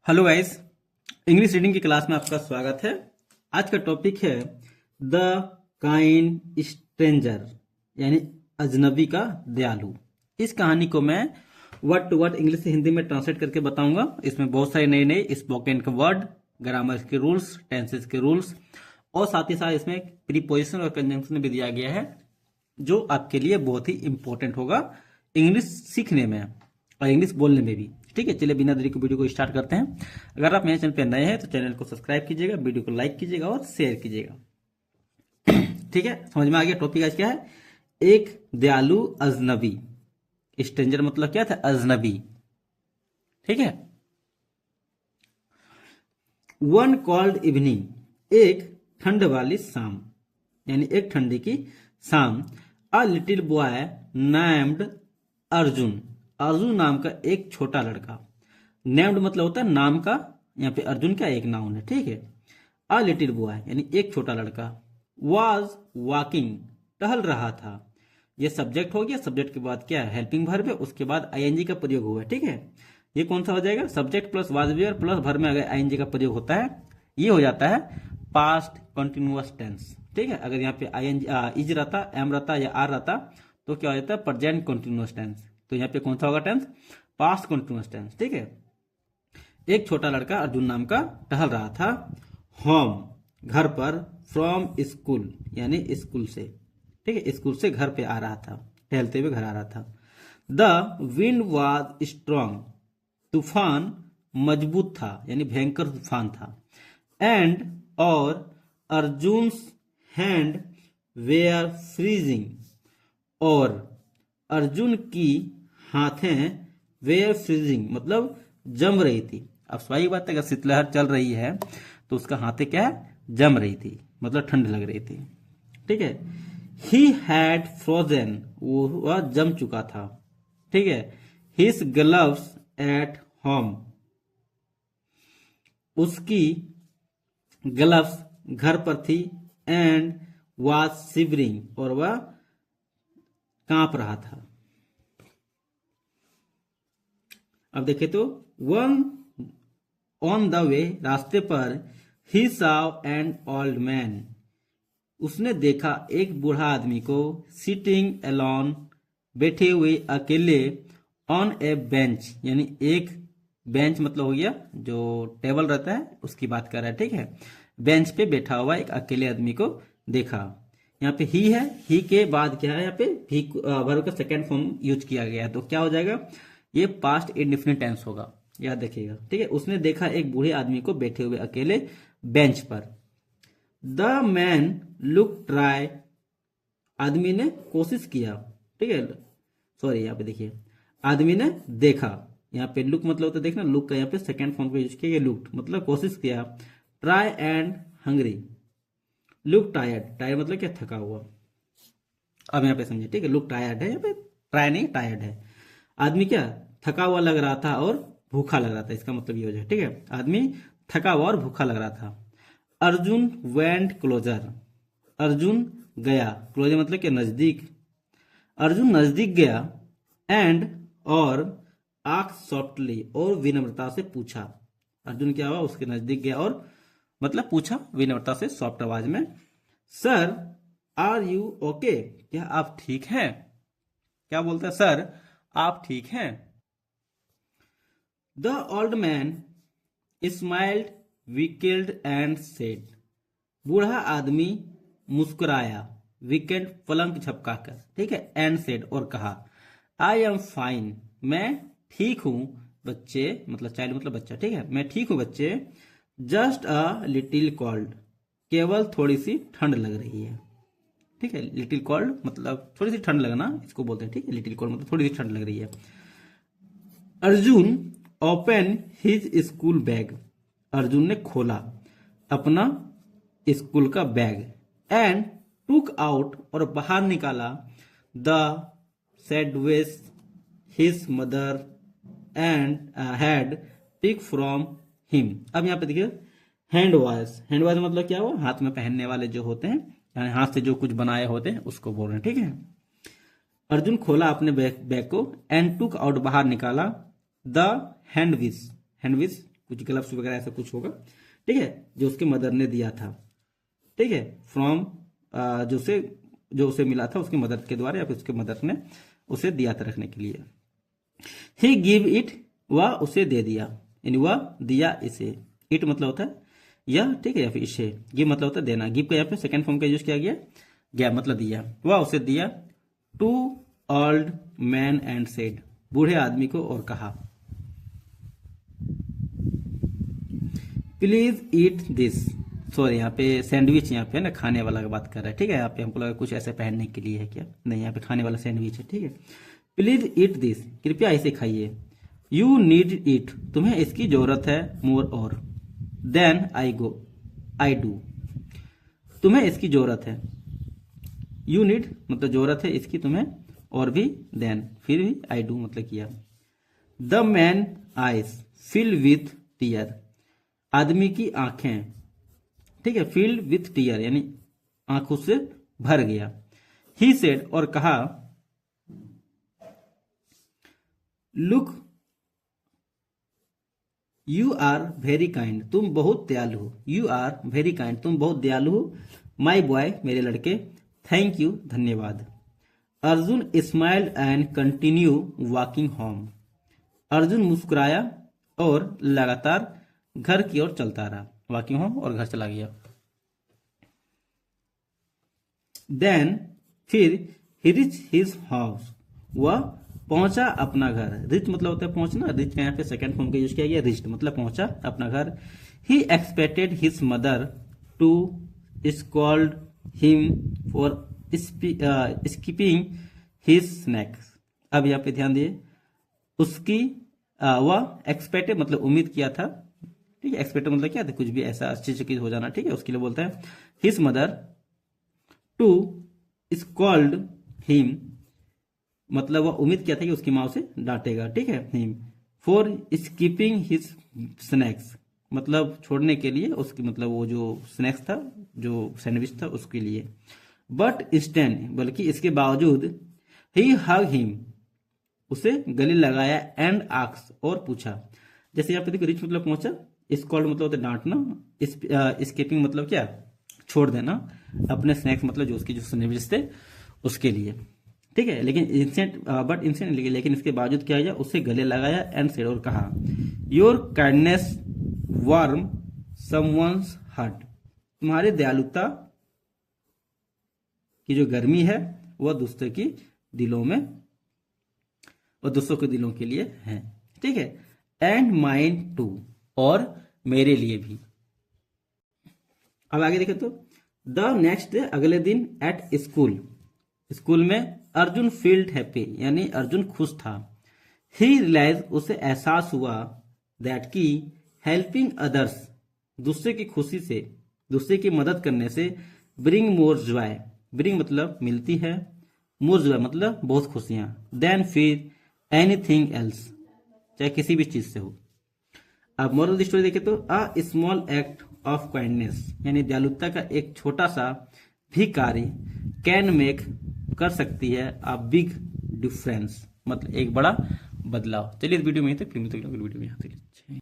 Hello guys. English reading की class में आपका स्वागत है। आज का टॉपिक है द काइंड स्ट्रेंजर, यानी अजनबी का दयालु। इस कहानी को मैं वर्ड टू वर्ड इंग्लिश से हिंदी में ट्रांसलेट करके बताऊंगा। इसमें बहुत सारे नए नए स्पोकन के वर्ड, ग्रामर के रूल्स, टेंसेस के रूल्स और साथ ही साथ इसमें प्रीपोजिशन और कंजंक्शन भी दिया गया है, जो आपके लिए बहुत ही इंपॉर्टेंट होगा इंग्लिश सीखने में और इंग्लिश बोलने में भी। ठीक है, चलिए बिना देरी के वीडियो को स्टार्ट करते हैं। अगर आप मेरे चैनल पर नए हैं तो चैनल को सब्सक्राइब कीजिएगा, वीडियो को लाइक कीजिएगा और शेयर कीजिएगा। ठीक है, समझ में आ गया टॉपिक आज क्या है? एक दयालु अजनबी। स्ट्रेंजर मतलब क्या था? अजनबी। ठीक है। वन कॉल्ड इवनिंग, एक ठंड वाली शाम, यानी एक ठंडी की शाम। A little boy named Arjun, Arjun नाम का एक छोटा लड़का। नेम्ड मतलब होता है नाम का, यहाँ पे अर्जुन का एक नाउन है। ठीक है। अ लिटिल बॉय यानी एक छोटा लड़का। वाज वॉकिंग, टहल रहा था। ये सब्जेक्ट हो गया। सब्जेक्ट के बाद क्या है? हेल्पिंग वर्ब है। उसके बाद आईएनजी का प्रयोग हुआ है। ठीक है, ये कौन सा हो जाएगा? Subject plus was were plus verb में अगर आईएनजी का प्रयोग होता है, ये हो जाता है पास्ट कंटिन्यूअस टेंस। ठीक है, अगर यहाँ पे आईएनजी इज रहता, एम रहता या आर रहता तो क्या हो जाता है? Present continuous tense. तो यहाँ पे कौन सा होगा टेंस? Past continuous tense. ठीक है। एक छोटा लड़का अर्जुन नाम का टहल रहा था होम, घर पर, फ्रॉम स्कूल यानी स्कूल से। ठीक है, स्कूल से घर पे आ रहा था, टहलते हुए घर आ रहा था। द विंड वॉज स्ट्रॉन्ग, तूफान मजबूत था यानी भयंकर तूफान था। एंड और अर्जुन हैंड वेयर फ्रीजिंग, और अर्जुन की हाथें वेयर फ्रीजिंग मतलब जम रही थी। अब स्वाभाविक बात है, अगर शीतलहर चल रही है तो उसका हाथें क्या है? जम रही थी, मतलब ठंड लग रही थी। ठीक है। ही हैड फ्रोजन, वह जम चुका था। ठीक है। हिज ग्लव्स एट होम, उसकी ग्लव्स घर पर थी। एंड वाज शिवरिंग, और वह कांप रहा था। अब देखे तो वन ऑन द वे, रास्ते पर, he saw an old man, उसने देखा एक बूढ़ा आदमी को। सिटिंग अलोन, बैठे हुए अकेले। ऑन ए बेंच यानी एक बेंच मतलब हो गया जो टेबल रहता है, उसकी बात कर रहा है। ठीक है, बेंच पे बैठा हुआ एक अकेले आदमी को देखा। यहाँ पे ही है, ही के बाद क्या है? यहाँ पे भी वर्ब का सेकेंड फॉर्म यूज किया गया है, तो क्या हो जाएगा? ये पास्ट इंडेफिनिट टेंस होगा, याद रखिएगा। ठीक है, उसने देखा एक बूढ़े आदमी को बैठे हुए अकेले बेंच पर। द मैन लुक ट्राई, आदमी ने कोशिश किया। ठीक है, सॉरी यहाँ पे देखिए, आदमी ने देखा। यहाँ पे लुक मतलब होता है देखना, लुक का यहाँ पे सेकेंड फॉर्म का यूज किया, लुक मतलब कोशिश किया। Try and hungry, look tired, tired मतलब क्या? थका हुआ। अब यहाँ पे समझिए। ठीक है, लुक टायर्ड है, यहाँ पे ट्राई नहीं, टायर्ड है। आदमी क्या? थका हुआ लग रहा था और भूखा लग रहा था, इसका मतलब ये हो जाए। ठीक है, आदमी थका हुआ और भूखा लग रहा था। अर्जुन वेंट क्लोजर, अर्जुन गया। क्लोजर मतलब क्या? नजदीक। अर्जुन नजदीक गया। एंड और आस्क्ड सॉफ्टली, और विनम्रता से पूछा। अर्जुन क्या हुआ? उसके नजदीक गया और मतलब पूछा विनम्रता से, सॉफ्ट आवाज में। सर आर यू ओके, क्या आप ठीक हैं? क्या बोलता है? सर आप ठीक हैं? द ओल्ड मैन स्माइल्ड विकेल्ड एंड सेड, बूढ़ा आदमी मुस्कुराया, विकेंड पलंग झपकाकर। ठीक है, एंड सेड और कहा, आई एम फाइन, मैं ठीक हूं बच्चे, मतलब चाइल्ड मतलब बच्चा। ठीक है, मैं ठीक हूं बच्चे। जस्ट अ लिटिल कोल्ड, केवल थोड़ी सी ठंड लग रही है। ठीक है, लिटिल कोल्ड मतलब थोड़ी सी ठंड लगना, इसको बोलते हैं। ठीक है, लिटिल कोल्ड मतलब थोड़ी सी ठंड लग रही है। Arjun open his school bag, Arjun ने खोला अपना स्कूल का बैग। एंड टुक आउट, और बाहर निकाला, the sandwich his mother and had pick from him. अब यहाँ पे देखिए हैंड वॉश, हैंड वॉश मतलब क्या हुआ? हाथ में पहनने वाले जो होते हैं, यानी हाथ से जो कुछ बनाए होते हैं उसको बोल रहे हैं। ठीक है, अर्जुन खोला अपने बैग को। एंड टुक आउट, बाहर निकाला, द हैंडविच, हैंडविच कुछ ग्लव्स वगैरह ऐसा कुछ होगा, ठीक है, जो उसके मदर ने दिया था, ठीक है, फ्रॉम जो उसे मिला था उसकी मदर के द्वारा, या फिर उसके मदर ने उसे दिया था रखने के लिए। ही गिव इट, वह उसे दे दिया, यानी वह दिया इसे। इट मतलब होता है यह, ठीक है, या फिर इसे। गिव मतलब होता है देना। गिव का यहाँ पे सेकंड फॉर्म का यूज किया गया मतलब दिया। वह उसे दिया। To old man and said, बूढ़े आदमी को और कहा, प्लीज ईट दिस। सॉरी, यहाँ पे सैंडविच, यहाँ पे ना खाने वाला का बात कर रहा है, ठीक है। यहाँ पे हमको लगा कुछ ऐसे पहनने के लिए है क्या, नहीं, यहाँ पे खाने वाला सैंडविच है, ठीक है। प्लीज ईट दिस, कृपया इसे खाइए। यू नीड इट, तुम्हें इसकी जरूरत है। मोर और, देन आई डू, तुम्हें इसकी जरूरत है। यू नीड मतलब जरूरत है इसकी तुम्हें, और भी देन, फिर भी आई डू मतलब किया। The man eyes fill with tear, आदमी की आंखें, ठीक है, फिल्ड विथ टीयर यानी आंखों से भर गया। ही सेड, और कहा, look you are very kind, तुम बहुत दयालु हो। यू आर वेरी काइंड, तुम बहुत दयालु हो। माई बॉय, मेरे लड़के। थैंक यू, धन्यवाद। Arjun smiled and continue walking home, Arjun मुस्कुराया और लगातार घर की ओर चलता रहा। वॉकिंग होम, और घर चला गया। देन, फिर, ही रिच हिज हाउस, वह पहुंचा अपना घर। रिच मतलब होता है पहुंचना, रिच का यहाँ पे सेकंड फॉर्म का यूज किया गया, रिच्ड मतलब पहुंचा अपना घर। He expected his mother to scold him for skipping his snacks. अब यहाँ पे ध्यान दिए, उसकी वह एक्सपेक्टेड मतलब उम्मीद किया था, ठीक है। एक्सपेक्टेड मतलब क्या था, कुछ भी ऐसा आश्चर्यचकित हो जाना, ठीक है, उसके लिए बोलता है his mother to scold him, मतलब वह उम्मीद किया था कि उसकी माँ उसे डांटेगा, ठीक है। Him for skipping his snacks, मतलब छोड़ने के लिए उसकी, मतलब वो जो स्नैक्स था, जो सैंडविच था, उसके लिए। बट इंस्टेंट, बल्कि इसके बावजूद, ही हग हिम, उसे गले लगाया। एंड आक्स, और पूछा। जैसे यहाँ पे देखो, रिच मतलब पहुंचा, स्कॉल्ड मतलब होता है डांटना, स्कीपिंग मतलब क्या, छोड़ देना अपने स्नैक्स, मतलब जो उसकी जो सैंडविच थे उसके लिए, ठीक है। लेकिन लेकिन इसके बावजूद क्या किया, उसे गले लगाया। एंड सेड, और कहा, your kindness warm someone's heart, तुम्हारी दयालुता की जो गर्मी है वह दूसरे की दिलों में, वह दूसरों के दिलों के लिए है, ठीक है। एंड माइंड टू, और मेरे लिए भी। अब आगे देखें तो, द नेक्स्ट डे, अगले दिन, एट स्कूल, स्कूल में, अर्जुन फील्ड हैप्पी, यानी अर्जुन खुश था। ही रियलाइज, उसे एहसास हुआ, दैट की हेल्पिंग अदर्स, दूसरे की खुशी से, दूसरे की मदद करने से, ब्रिंग मोर जॉय, ब्रिंग मतलब मिलती है, मोर जॉय मतलब बहुत खुशियां, देन फिर एनीथिंग एल्स, चाहे किसी भी चीज से हो। अब मोरल द स्टोरी देखे तो, a small act of kindness, यानी दयालुता का एक छोटा सा भी कार्य, कैन मेक कर सकती है अ बिग डिफरेंस, मतलब एक बड़ा बदलाव। चलिए इस वीडियो में यहीं तक, फिर मिलते हैं अगली वीडियो में। यहाँ तक।